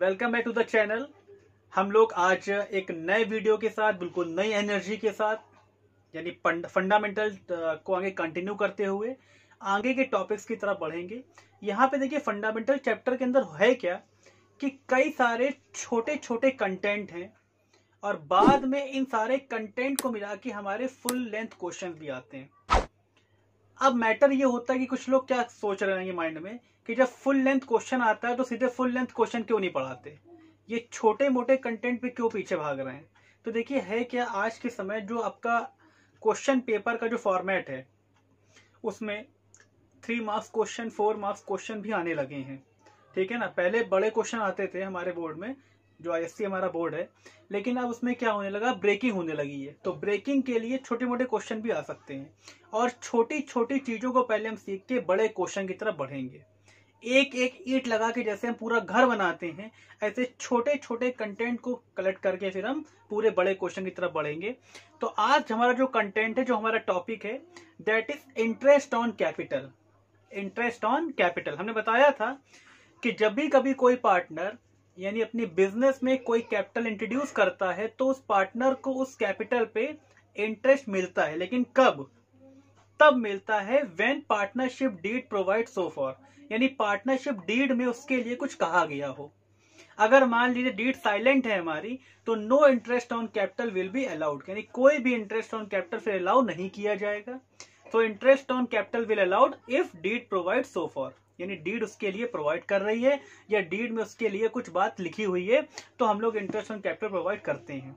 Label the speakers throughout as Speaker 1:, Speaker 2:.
Speaker 1: Welcome back to the channel. हम लोग आज एक नए वीडियो के साथ, बिल्कुल नई एनर्जी के साथ, यानी फंडामेंटल को आगे कंटिन्यू करते हुए आगे के टॉपिक्स की तरफ बढ़ेंगे। यहाँ पे देखिए फंडामेंटल चैप्टर के अंदर है क्या कि कई सारे छोटे छोटे कंटेंट हैं और बाद में इन सारे कंटेंट को मिला के हमारे फुल लेंथ क्वेश्चन भी आते हैं। अब मैटर ये होता है कि कुछ लोग क्या सोच रहे हैं माइंड में कि जब फुल लेंथ क्वेश्चन आता है तो सीधे फुल लेंथ क्वेश्चन क्यों नहीं पढ़ाते, ये छोटे मोटे कंटेंट पे क्यों पीछे भाग रहे हैं। तो देखिए है क्या, आज के समय जो आपका क्वेश्चन पेपर का जो फॉर्मेट है उसमें 3 मार्क्स क्वेश्चन, 4 मार्क्स क्वेश्चन भी आने लगे हैं। ठीक है ना, पहले बड़े क्वेश्चन आते थे हमारे बोर्ड में, जो आईएससी हमारा बोर्ड है, लेकिन अब उसमें क्या होने लगा, ब्रेकिंग होने लगी है। तो ब्रेकिंग के लिए छोटे मोटे क्वेश्चन भी आ सकते हैं और छोटी छोटी चीजों को पहले हम सीख के बड़े क्वेश्चन की तरफ बढ़ेंगे। एक एक ईंट लगा के जैसे हम पूरा घर बनाते हैं, ऐसे छोटे छोटे कंटेंट को कलेक्ट करके फिर हम पूरे बड़े क्वेश्चन की तरफ बढ़ेंगे। तो आज हमारा जो कंटेंट है, जो हमारा टॉपिक है, that is interest on capital. Interest on capital हमने बताया था कि जब भी कभी कोई पार्टनर यानी अपनी बिजनेस में कोई कैपिटल इंट्रोड्यूस करता है तो उस पार्टनर को उस कैपिटल पे इंटरेस्ट मिलता है, लेकिन कब? तब मिलता है when partnership deed provide so for, यानी पार्टनरशिप डीड में उसके लिए कुछ कहा गया हो। अगर मान लीजिए डीड साइलेंट है हमारी, तो no interest on capital will be allowed, यानी कोई भी इंटरेस्ट ऑन कैपिटल फिर अलाउ नहीं किया जाएगा। तो interest on capital will allowed if deed provide so for, यानी डीड उसके लिए प्रोवाइड कर रही है या डीड में उसके लिए कुछ बात लिखी हुई है, तो हम लोग इंटरेस्ट ऑन कैपिटल प्रोवाइड करते हैं।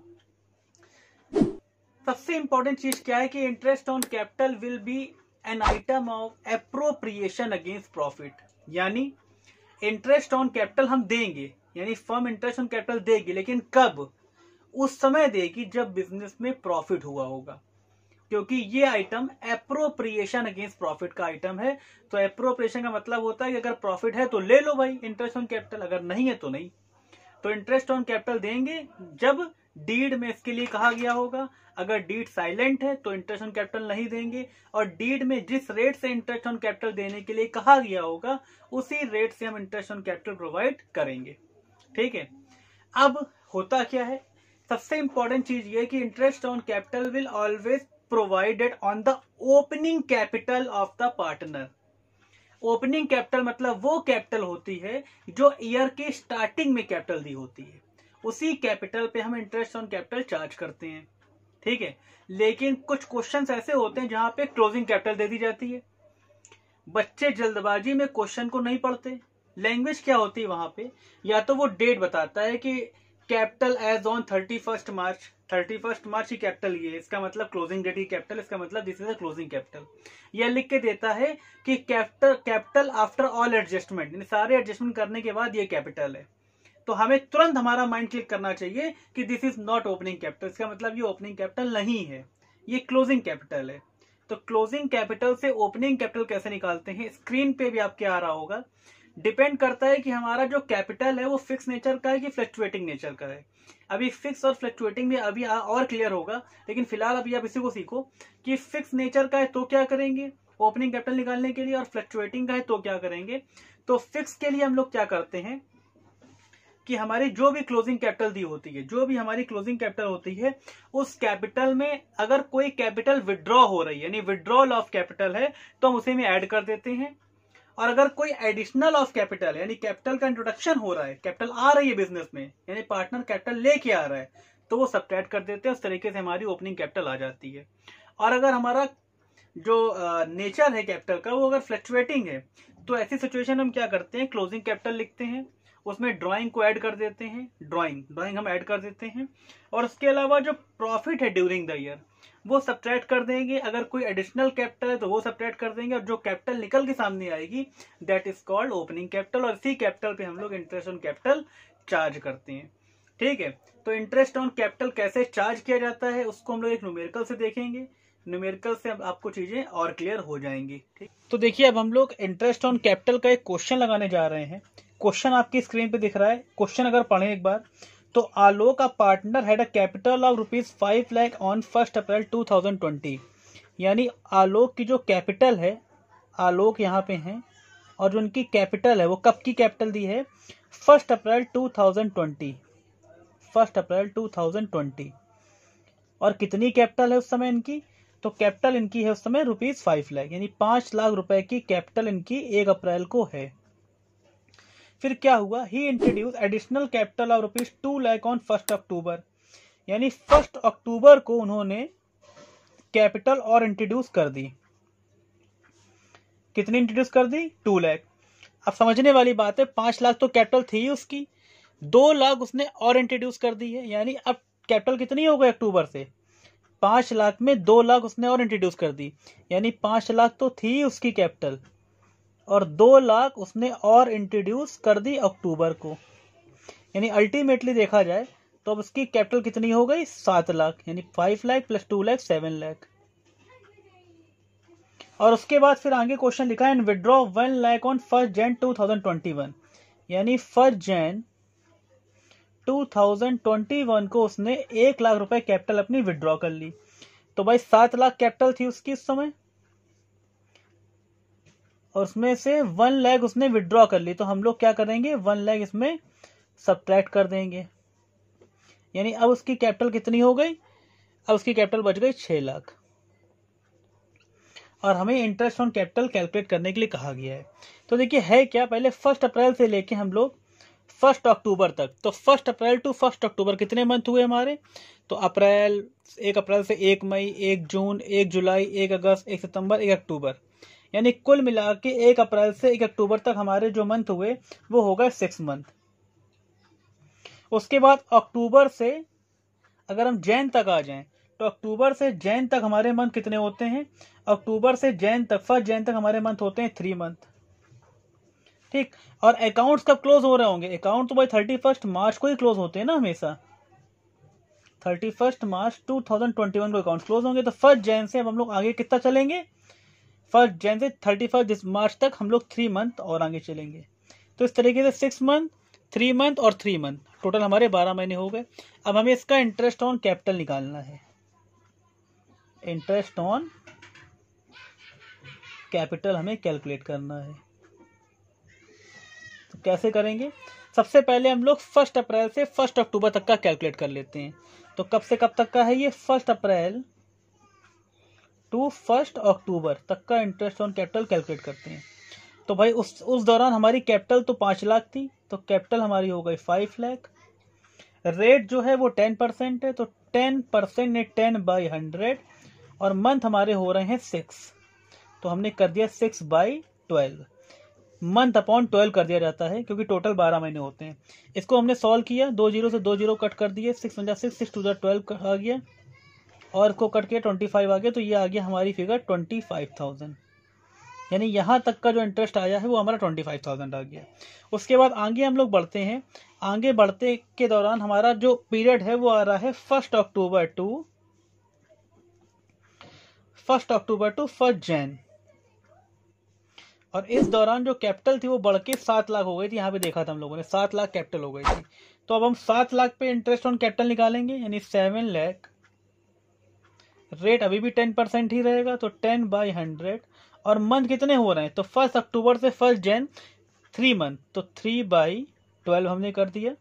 Speaker 1: सबसे इंपॉर्टेंट चीज क्या है कि interest on capital will B an item of appropriation against profit, यानी इंटरेस्ट ऑन कैपिटल हम देंगे, यानी फर्म इंटरेस्ट ऑन कैपिटल देगी, लेकिन कब? उस समय देगी जब बिजनेस में प्रॉफिट हुआ होगा, क्योंकि ये आइटम एप्रोप्रिएशन अगेंस्ट प्रॉफिट का आइटम है। तो एप्रोप्रिएशन का मतलब होता है कि अगर प्रॉफिट है तो ले लो भाई इंटरेस्ट ऑन कैपिटल, अगर नहीं है तो नहीं। तो इंटरेस्ट ऑन कैपिटल देंगे जब डीड में इसके लिए कहा गया होगा। अगर डीड साइलेंट है तो इंटरेस्ट ऑन कैपिटल नहीं देंगे, और डीड में जिस रेट से इंटरेस्ट ऑन कैपिटल देने के लिए कहा गया होगा उसी रेट से हम इंटरेस्ट ऑन कैपिटल प्रोवाइड करेंगे। ठीक है, अब होता क्या है, सबसे इंपॉर्टेंट चीज ये कि interest on capital will always provided on the opening capital of the partner. Opening capital मतलब वो कैपिटल होती है जो ईयर के स्टार्टिंग में कैपिटल दी होती है, उसी कैपिटल पे हम इंटरेस्ट ऑन कैपिटल चार्ज करते हैं। ठीक है, लेकिन कुछ क्वेश्चंस ऐसे होते हैं जहां पे क्लोजिंग कैपिटल दे दी जाती है। बच्चे जल्दबाजी में क्वेश्चन को नहीं पढ़ते। लैंग्वेज क्या होती है वहां पे, या तो वो डेट बताता है कि कैपिटल एज ऑन 31 मार्च, 31 मार्च की कैपिटल ये, इसका मतलब क्लोजिंग डेट की कैपिटल, इसका मतलब this is a closing capital. यह लिख के देता है कि कैपिटल आफ्टर ऑल एडजस्टमेंट, यानी सारे एडजस्टमेंट करने के बाद ये कैपिटल है। तो हमें तुरंत हमारा माइंड क्लिक करना चाहिए कि this is not opening capital, इसका मतलब ये ओपनिंग कैपिटल नहीं है, ये क्लोजिंग कैपिटल है। तो क्लोजिंग कैपिटल से ओपनिंग कैपिटल कैसे निकालते हैं, स्क्रीन पे भी आपके आ रहा होगा। डिपेंड करता है कि हमारा जो कैपिटल है वो फिक्स नेचर का है कि फ्लक्चुएटिंग नेचर का है। अभी फिक्स और फ्लक्चुएटिंग में अभी और क्लियर होगा, लेकिन फिलहाल अभी आप इसी को सीखो कि फिक्स नेचर का है तो क्या करेंगे ओपनिंग कैपिटल निकालने के लिए, और फ्लक्चुएटिंग का है तो क्या करेंगे। तो फिक्स के लिए हम लोग क्या करते हैं कि हमारी जो भी क्लोजिंग कैपिटल दी होती है, जो भी हमारी क्लोजिंग कैपिटल होती है, उस कैपिटल में अगर कोई कैपिटल विड्रॉ हो रही है, यानी विड्रॉल ऑफ कैपिटल है, तो हम उसे में ऐड कर देते हैं। और अगर कोई एडिशनल ऑफ कैपिटल, यानी कैपिटल का इंट्रोडक्शन हो रहा है, कैपिटल आ रही है बिजनेस में, यानी पार्टनर कैपिटल लेके आ रहा है, तो वो सब्ट्रैक्ट कर देते हैं। उस तरीके से हमारी ओपनिंग कैपिटल आ जाती है। और अगर हमारा जो नेचर है कैपिटल का वो अगर फ्लक्चुएटिंग है, तो ऐसी सिचुएशन हम क्या करते हैं, क्लोजिंग कैपिटल लिखते हैं, उसमें ड्राइंग को ऐड कर देते हैं, ड्राइंग हम ऐड कर देते हैं, और उसके अलावा जो प्रॉफिट है ड्यूरिंग द ईयर वो सब्ट्रैक्ट कर देंगे। अगर कोई एडिशनल कैपिटल है तो वो सब्ट्रैक्ट कर देंगे, और जो कैपिटल निकल के सामने आएगी that is called opening capital, और इसी कैपिटल पे हम लोग इंटरेस्ट ऑन कैपिटल चार्ज करते हैं। ठीक है, तो इंटरेस्ट ऑन कैपिटल कैसे चार्ज किया जाता है उसको हम लोग एक न्यूमेरिकल से देखेंगे। न्यूमेरिकल से आपको चीजें और क्लियर हो जाएंगी। ठीक, तो देखिए अब हम लोग इंटरेस्ट ऑन कैपिटल का एक क्वेश्चन लगाने जा रहे हैं। क्वेश्चन आपकी स्क्रीन पे दिख रहा है। क्वेश्चन अगर पढ़ें एक बार, तो आलोक का partner had a capital of ₹5 lakh on 1 अप्रैल 2020, यानी आलोक की जो कैपिटल है, आलोक यहाँ पे है, और जो उनकी कैपिटल है वो कब की कैपिटल दी है, 1 अप्रैल 2020, 1 अप्रैल 2020। और कितनी कैपिटल है उस समय इनकी? तो कैपिटल इनकी है उस समय ₹5 लाख, यानी 5 लाख रुपए की कैपिटल इनकी 1 अप्रैल को है। फिर क्या हुआ? He introduce additional capital of ₹2 lakh on 1 October, यानी 1 अक्टूबर को उन्होंने कैपिटल और इंट्रोड्यूस कर दी। कितनी इंट्रोड्यूस कर दी? 2 लाख। अब समझने वाली बात है, 5 लाख तो कैपिटल थी उसकी, 2 लाख उसने और इंट्रोड्यूस कर दी है, यानी अब कैपिटल कितनी हो गई अक्टूबर से? 5 लाख में 2 लाख उसने और इंट्रोड्यूस कर दी, यानी 5 लाख तो थी उसकी कैपिटल, और 2 लाख उसने और इंट्रोड्यूस कर दी अक्टूबर को। यानी अल्टीमेटली देखा जाए तो अब उसकी कैपिटल कितनी हो गई? 7 लाख, यानी 5 लाख प्लस 2 लाख 7 लाख। और उसके बाद फिर आगे क्वेश्चन लिखा है, विड्रॉ 1 लाख ऑन 1 जनवरी 2021, यानी 1 जनवरी 2021 को उसने 1 लाख रुपए कैपिटल अपनी विड्रॉ कर ली। तो भाई 7 लाख कैपिटल थी उसकी इस समय, और उसमें से 1 लाख उसने विड्रॉ कर ली। तो हम लोग क्या करेंगे? 1 लाख इसमें सब्ट्रैक्ट कर देंगे, यानी अब उसकी कैपिटल कितनी हो गई? अब उसकी कैपिटल बच गई 6 लाख। और हमें इंटरेस्ट ऑन कैपिटल कैलकुलेट करने के लिए कहा गया है। तो देखिए है क्या, पहले 1 अप्रैल से लेके हम लोग 1 अक्टूबर तक, तो 1 अप्रैल टू 1 अक्टूबर कितने मंथ हुए हमारे? तो 1 अप्रैल से 1 मई, 1 जून, 1 जुलाई, 1 अगस्त, 1 सितंबर, 1 अक्टूबर, यानी कुल मिला के 1 अप्रैल से 1 अक्टूबर तक हमारे जो मंथ हुए वो हो गए 6 मंथ। उसके बाद अक्टूबर से अगर हम जैन तक आ जाएं, तो अक्टूबर से जैन तक हमारे मंथ कितने होते हैं? अक्टूबर से जैन तक, 1 जैन तक हमारे मंथ होते हैं 3 मंथ। ठीक, और अकाउंट्स कब क्लोज हो रहे होंगे? अकाउंट तो भाई 31 मार्च को ही क्लोज होते हैं ना हमेशा। 31 मार्च 2021 को अकाउंट क्लोज होंगे। तो 1 जैन से अब हम लोग आगे कितना चलेंगे? 1 जैन से 31 मार्च तक हम लोग 3 मंथ और आगे चलेंगे। तो इस तरीके से 6 मंथ, 3 मंथ और 3 मंथ, टोटल हमारे 12 महीने हो गए। अब हमें इसका इंटरेस्ट ऑन कैपिटल निकालना है। इंटरेस्ट ऑन कैपिटल हमें कैलकुलेट करना है। तो कैसे करेंगे? सबसे पहले हम लोग 1 अप्रैल से 1 अक्टूबर तक का कैलकुलेट कर लेते हैं। तो कब से कब तक का है ये? 1 अप्रैल टू 1 अक्टूबर तक का इंटरेस्ट ऑन कैपिटल कैलकुलेट करते हैं। तो भाई उस दौरान हमारी कैपिटल तो 5 लाख थी, तो कैपिटल हमारी हो गई 5 लाख। रेट जो है वो 10% है, तो 10% ने 10/100, और मंथ हमारे हो रहे हैं 6, तो हमने कर दिया 6/12। मंथ अपॉन 12 कर दिया जाता है, क्योंकि टोटल 12 महीने होते हैं। इसको हमने सॉल्व किया, 2 जीरो से 2 जीरो कट कर दिए, 6 × 6, 6 × 12 आ गया, और को कट किया 25 आ गया। तो ये आ गया हमारी फिगर 25,000, यानी यहाँ तक का जो इंटरेस्ट आया है वो हमारा 25,000 आ गया। उसके बाद आगे हम लोग बढ़ते हैं। आगे बढ़ते के दौरान हमारा जो पीरियड है वो आ रहा है 1 अक्टूबर टू 1 जैन, और इस दौरान जो कैपिटल थी वो बढ़ के 7 लाख हो गई थी। यहाँ पे देखा था हम लोगों ने 7 लाख कैपिटल हो गई थी। तो अब हम 7 लाख पे इंटरेस्ट ऑन कैपिटल निकालेंगे, यानी 7 लाख। रेट अभी भी 10% ही रहेगा, तो 10/100, और मंथ कितने हो रहे हैं? तो 1 अक्टूबर से 1 जैन 3 मंथ, तो 3/12 हमने कर दिया, और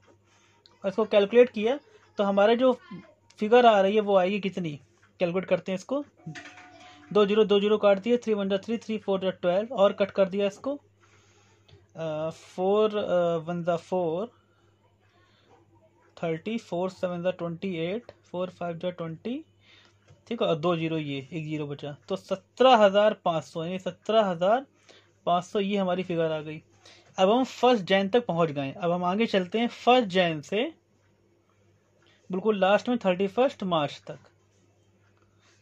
Speaker 1: इसको कैलकुलेट किया तो हमारे जो फिगर आ रही है वो आएगी कितनी? कैलकुलेट करते हैं इसको। 2 जीरो 2 जीरो काट दिए, 3 × 3, 3 × 4 = 12, और कट कर दिया इसको, 4 × 1 = 4, 30, 4 × 7 = 28, 4 × 5 = 20, ठीक है, और 2 जीरो, ये 1 जीरो बचा, तो 17,500, यानी 17,500 ये हमारी फिगर आ गई। अब हम 1 जैन तक पहुंच गए। अब हम आगे चलते हैं 1 जैन से बिल्कुल लास्ट में 31 मार्च तक।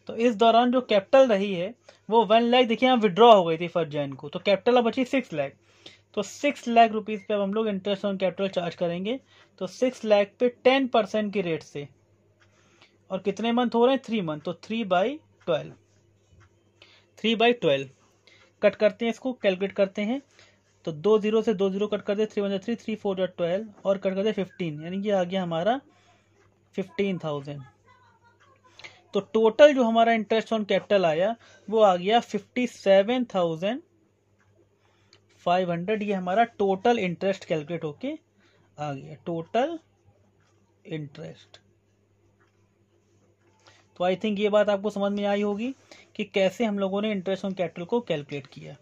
Speaker 1: तो इस दौरान जो कैपिटल रही है वो 1 लाख, देखिए यहाँ विड्रॉ हो गई थी 1 जैन को, तो कैपिटल अब बची 6 लाख। तो 6 लाख रुपीज पे अब हम लोग इंटरेस्ट ऑन कैपिटल चार्ज करेंगे। तो 6 लाख पे 10% की रेट से, और कितने मंथ हो रहे हैं? 3 मंथ, तो 3/12, 3/12 कट करते हैं, इसको कैलकुलेट करते हैं। तो 2 जीरो से 2 जीरो कट कर दे, 3 × 3, 3 × 4 = 12, और कट कर दे 15, यानी ये आ गया हमारा 15,000। तो टोटल जो हमारा इंटरेस्ट ऑन कैपिटल आया वो आ गया 57,500। ये हमारा टोटल इंटरेस्ट कैलकुलेट होके आ गया टोटल इंटरेस्ट। तो आई थिंक ये बात आपको समझ में आई होगी कि कैसे हम लोगों ने इंटरेस्ट ऑन कैपिटल को कैलकुलेट किया।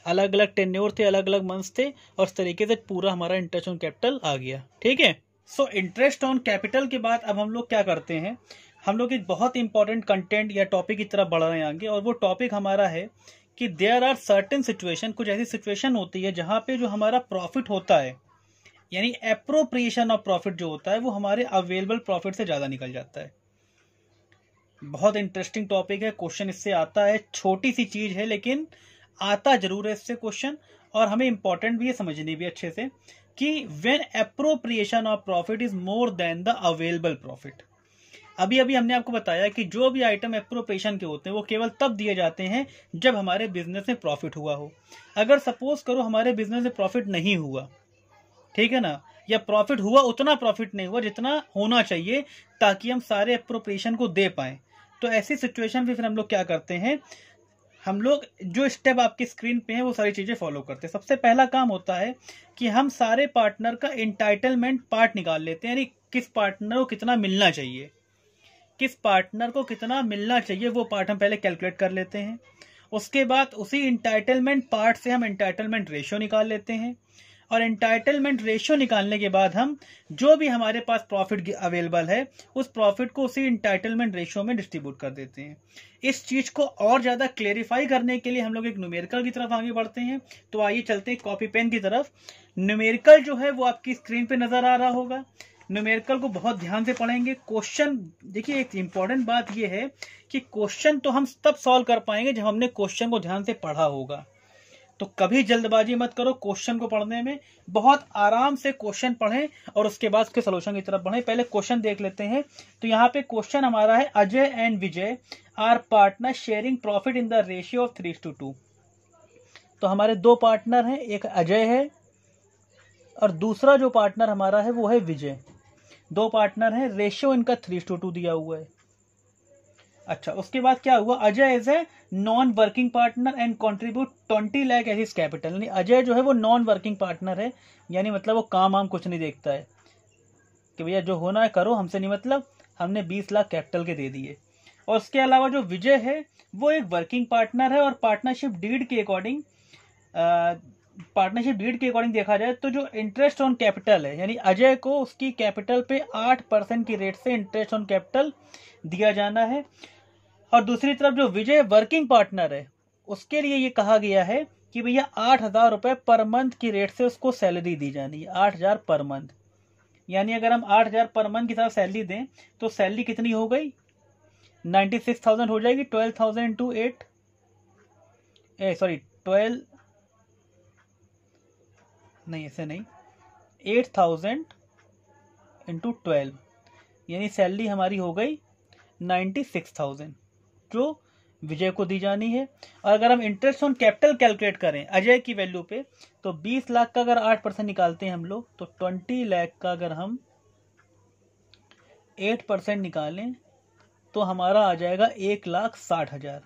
Speaker 1: अलग अलग टेन्योर थे, अलग अलग मंथ्स थे, और इस तरीके से पूरा हमारा इंटरेस्ट ऑन कैपिटल आ गया। ठीक है, सो इंटरेस्ट ऑन कैपिटल के बाद अब हम लोग क्या करते हैं, हम लोग एक बहुत इंपॉर्टेंट कंटेंट या टॉपिक की तरफ बढ़ रहे हैं आगे, और वो टॉपिक हमारा है कि देयर आर सर्टेन सिचुएशन, कुछ ऐसी सिचुएशन होती है जहां पे जो हमारा प्रॉफिट होता है, यानी एप्रोप्रिएशन ऑफ प्रॉफिट जो होता है वो हमारे अवेलेबल प्रॉफिट से ज्यादा निकल जाता है। बहुत इंटरेस्टिंग टॉपिक है, क्वेश्चन इससे आता है, छोटी सी चीज है लेकिन आता जरूर है इससे क्वेश्चन, और हमें इंपॉर्टेंट भी है, समझनी भी अच्छे से कि when appropriation of profit is more than the available profit. अभी अभी हमने आपको बताया कि जो भी आइटम एप्रोप्रिएशन के होते हैं वो केवल तब दिए जाते हैं जब हमारे बिजनेस में प्रॉफिट हुआ हो। अगर सपोज करो हमारे बिजनेस में प्रॉफिट नहीं हुआ, ठीक है ना, या प्रॉफिट हुआ उतना प्रॉफिट नहीं हुआ जितना होना चाहिए ताकि हम सारे एप्रोप्रिएशन को दे पाए, तो ऐसी सिचुएशन में फिर हम लोग क्या करते हैं, हम लोग जो स्टेप आपकी स्क्रीन पे है वो सारी चीजें फॉलो करते हैं। सबसे पहला काम होता है कि हम सारे पार्टनर का इंटाइटलमेंट पार्ट निकाल लेते हैं, यानी किस पार्टनर को कितना मिलना चाहिए, किस पार्टनर को कितना मिलना चाहिए वो पार्ट हम पहले कैलकुलेट कर लेते हैं। उसके बाद उसी इंटाइटलमेंट पार्ट से हम इंटाइटलमेंट रेशियो निकाल लेते हैं, और एंटाइटलमेंट रेशियो निकालने के बाद हम जो भी हमारे पास प्रॉफिट अवेलेबल है उस प्रॉफिट को उसी एंटाइटलमेंट रेशियो में डिस्ट्रीब्यूट कर देते हैं। इस चीज को और ज्यादा क्लेरिफाई करने के लिए हम लोग एक न्यूमेरिकल की तरफ आगे बढ़ते हैं। तो आइए चलते हैं कॉपी पेन की तरफ। न्यूमेरिकल जो है वो आपकी स्क्रीन पे नजर आ रहा होगा। न्यूमेरिकल को बहुत ध्यान से पढ़ेंगे। क्वेश्चन देखिए, एक इंपॉर्टेंट बात यह है कि क्वेश्चन तो हम तब सॉल्व कर पाएंगे जब हमने क्वेश्चन को ध्यान से पढ़ा होगा। तो कभी जल्दबाजी मत करो क्वेश्चन को पढ़ने में, बहुत आराम से क्वेश्चन पढ़ें और उसके बाद उसके सोल्यूशन की तरफ बढ़ें। पहले क्वेश्चन देख लेते हैं। तो यहाँ पे क्वेश्चन हमारा है, Ajay and Vijay are partner sharing profit in the ratio of 3:2। तो हमारे दो पार्टनर हैं, एक अजय है और दूसरा जो पार्टनर हमारा है वो है विजय। दो पार्टनर हैं, रेशियो इनका 3:2 दिया हुआ है। अच्छा, उसके बाद क्या हुआ, Ajay is a non working partner and contribute 20 lakh as his capital. यानी अजय जो है वो नॉन वर्किंग पार्टनर है, यानी मतलब वो काम वाम कुछ नहीं देखता है कि भैया जो होना है करो, हमसे नहीं मतलब, हमने 20 लाख कैपिटल के दे दिए। और उसके अलावा जो विजय है वो एक वर्किंग पार्टनर है, और पार्टनरशिप डीड के अकॉर्डिंग देखा जाए तो जो इंटरेस्ट ऑन कैपिटल है, यानी अजय को उसकी कैपिटल पे 8% की रेट से इंटरेस्ट ऑन कैपिटल दिया जाना है। और दूसरी तरफ जो विजय वर्किंग पार्टनर है उसके लिए ये कहा गया है कि भैया 8,000 रुपए पर मंथ की रेट से उसको सैलरी दी जानी है, 8,000 पर मंथ। यानी अगर हम 8,000 पर मंथ की तरफ सैलरी दें तो सैलरी कितनी हो गई, 96,000 हो जाएगी। 12,000 इंटू 8, 12 नहीं, ऐसे नहीं, 8,000 इंटू 12, यानी सैलरी हमारी हो गई 96,000 जो विजय को दी जानी है। और अगर हम इंटरेस्ट ऑन कैपिटल कैलकुलेट करें अजय की वैल्यू पे, तो 20 लाख का अगर 8% निकालते हैं हम लोग, तो 20 लाख का अगर हम 8% निकालें तो हमारा आ जाएगा 1,60,000,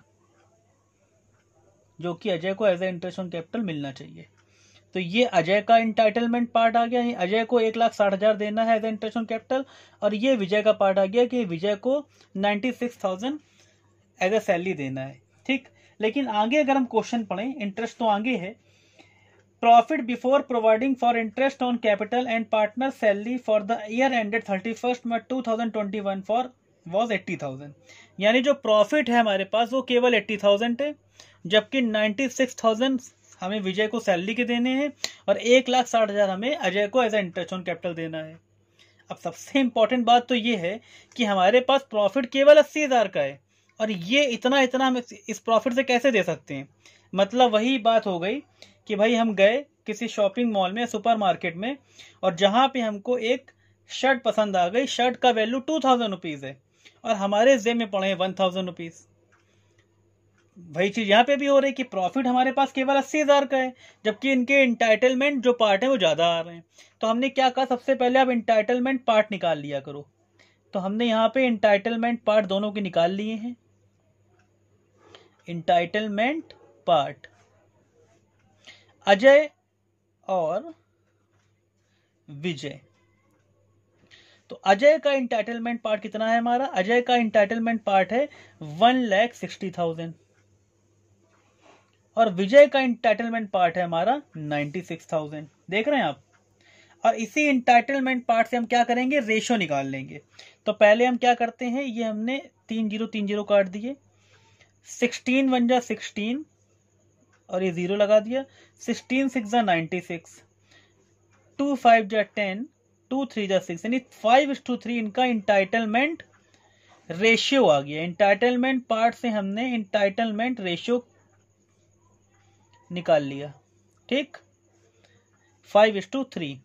Speaker 1: जो कि अजय को as a interest on capital मिलना चाहिए। तो ये अजय का इंटाइटलमेंट पार्ट आ गया, यानी अजय को 1,60,000 देना है as a interest on capital, और ये विजय का पार्ट आ गया कि विजय को 96,000 एज ए सैलरी देना है। ठीक, लेकिन आगे अगर हम क्वेश्चन पढ़ें, इंटरेस्ट तो आगे है, profit before providing for interest on capital and partner salary for the year ended 31 March 2021 for was 80,000। यानी जो प्रॉफिट है हमारे पास वो केवल 80,000 है, जबकि 96,000 हमें विजय को सैलरी के देने हैं और 1,60,000 हमें अजय को as a interest on capital देना है। अब सबसे इंपॉर्टेंट बात तो ये है कि हमारे पास प्रॉफिट केवल 80,000 का है, और ये इतना हम इस प्रॉफिट से कैसे दे सकते हैं। मतलब वही बात हो गई कि भाई हम गए किसी शॉपिंग मॉल में, सुपर मार्केट में, और जहां पे हमको एक शर्ट पसंद आ गई, शर्ट का वैल्यू 2,000 रुपीज है और हमारे जेब में पड़े हैं 1,000 रुपीज। वही चीज यहाँ पे भी हो रही कि प्रॉफिट हमारे पास केवल 80,000 का है, जबकि इनके इंटाइटलमेंट जो पार्ट है वो ज्यादा आ रहे हैं। तो हमने क्या कहा, सबसे पहले आप इंटाइटलमेंट पार्ट निकाल लिया करो। तो हमने यहाँ पे इंटाइटलमेंट पार्ट दोनों के निकाल लिए हैं। इंटाइटलमेंट पार्ट, अजय और विजय। तो अजय का इंटाइटलमेंट पार्ट कितना है हमारा? अजय का इंटाइटलमेंट पार्ट है 1,60,000 और विजय का इंटाइटलमेंट पार्ट है हमारा 96,000। देख रहे हैं आप। और इसी इंटाइटलमेंट पार्ट से हम क्या करेंगे? रेशो निकाल लेंगे। तो पहले हम क्या करते हैं, ये हमने 30 काट दिए, 16 1 जा 16 और ये 0 लगा दिया, 16 6 जा 96, 2 5 जा 10, 2 3 जा 6, यानी 5:3 इनका इंटाइटलमेंट रेशियो आ गया। इंटाइटलमेंट पार्ट से हमने इंटाइटलमेंट रेशियो निकाल लिया। ठीक, 5:3।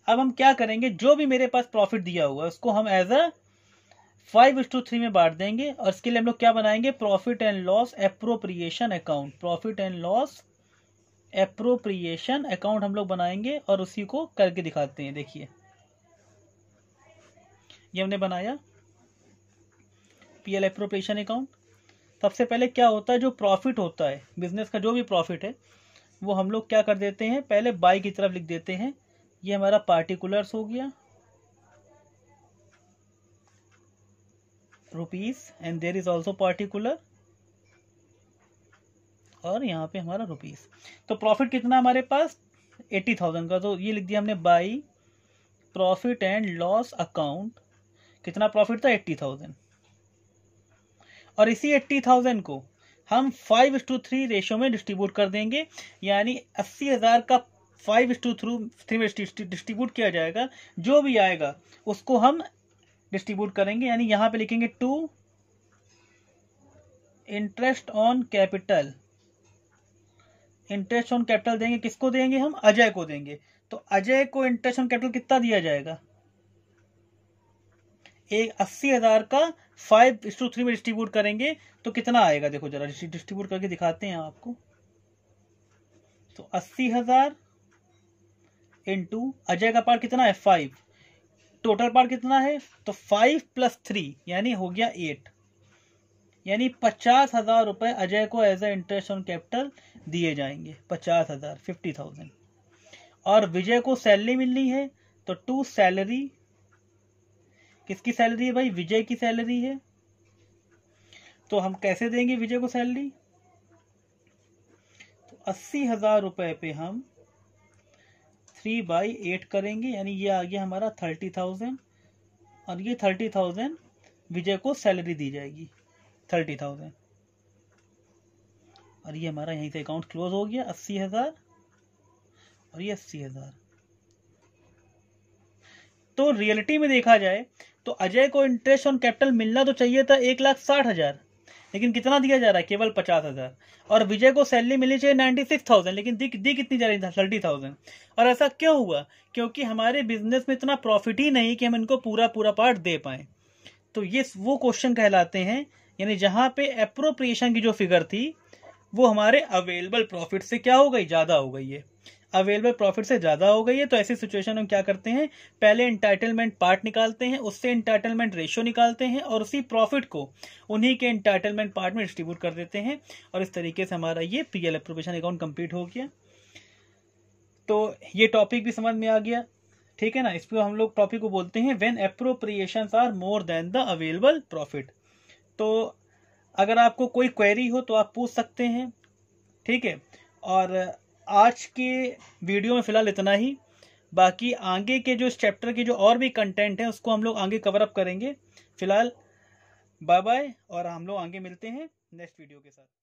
Speaker 1: अब हम क्या करेंगे, जो भी मेरे पास प्रॉफिट दिया हुआ है उसको हम एज अ 5:3 में बांट देंगे और इसके लिए हम लोग क्या बनाएंगे? Profit and loss appropriation account. Profit and loss appropriation account हम लोग बनाएंगे और उसी को करके दिखाते हैं। देखिए ये हमने बनाया पीएल एप्रोप्रिएशन अकाउंट। सबसे पहले क्या होता है, जो प्रॉफिट होता है बिजनेस का, जो भी प्रॉफिट है वो हम लोग क्या कर देते हैं, पहले बाई की तरफ लिख देते हैं। ये हमारा पार्टिकुलर्स हो गया, rupees, and there is also particular, और यहाँ पे हमारा रुपीस। तो प्रॉफिट कितना हमारे पास? 80,000 का। तो ये लिख दिया हमने by profit and loss account. कितना प्रॉफिट था? 80,000। और इसी 80,000 को हम 5:3 रेशियो में डिस्ट्रीब्यूट कर देंगे, यानी 80,000 का 5:3 में डिस्ट्रीब्यूट किया जाएगा। जो भी आएगा उसको हम डिस्ट्रीब्यूट करेंगे, यानी यहां पे लिखेंगे 2 interest on capital. Interest on capital देंगे किसको? देंगे हम अजय को देंगे। तो अजय को इंटरेस्ट ऑन कैपिटल कितना दिया जाएगा? एक 80,000 का 5:3 में डिस्ट्रीब्यूट करेंगे तो कितना आएगा? देखो जरा डिस्ट्रीब्यूट करके दिखाते हैं आपको। तो 80,000 इंटू अजय का पार्ट कितना है? 5। टोटल पार्ट कितना है? तो 5 + 3 यानी हो गया 8, यानी 50,000 रुपए अजय को as a interest on capital दिए जाएंगे। 50,000, 50,000। और विजय को सैलरी मिलनी है, तो 2 सैलरी। किसकी सैलरी है भाई? विजय की सैलरी है। तो हम कैसे देंगे विजय को सैलरी? तो 80,000 रुपए पे हम 3/8 करेंगे, यानी ये आ गया हमारा 30,000, और ये 30,000 विजय को सैलरी दी जाएगी, 30,000। और ये हमारा यहीं से अकाउंट क्लोज हो गया। 80,000 और ये 80,000। तो रियलिटी में देखा जाए तो अजय को इंटरेस्ट ऑन कैपिटल मिलना तो चाहिए था 1,60,000, लेकिन कितना दिया जा रहा है? केवल 50,000। और विजय को सैलरी मिलनी चाहिए 96,000, लेकिन दी कितनी जा रही थी? 30,000। और ऐसा क्यों हुआ? क्योंकि हमारे बिजनेस में इतना प्रॉफिट ही नहीं कि हम इनको पूरा पार्ट दे पाए। तो ये वो क्वेश्चन कहलाते हैं, यानी जहां पे एप्रोप्रिएशन की जो फिगर थी वो हमारे अवेलेबल प्रॉफिट से क्या हो गई? ज्यादा हो गई है। अवेलेबल प्रॉफिट से ज्यादा हो गई है। तो ऐसी सिचुएशन में क्या करते हैं, पहले इंटाइटलमेंट पार्ट निकालते हैं, उससे इंटाइटलमेंट रेशियो निकालते हैं और उसी प्रॉफिट को उन्हीं के इंटाइटलमेंट पार्ट में डिस्ट्रीब्यूट कर देते हैं। और इस तरीके से हमारा ये पीएल एप्रोप्रिएशन अकाउंट कंप्लीट हो गया। तो ये टॉपिक भी समझ में आ गया, ठीक है ना। इस पर हम लोग टॉपिक को बोलते हैं when appropriations are more than the available profit. तो अगर आपको कोई क्वेरी हो तो आप पूछ सकते हैं, ठीक है। और आज के वीडियो में फिलहाल इतना ही। बाकी आगे के जो इस चैप्टर के जो और भी कंटेंट है उसको हम लोग आगे कवर अप करेंगे। फिलहाल बाय बाय, और हम लोग आगे मिलते हैं नेक्स्ट वीडियो के साथ।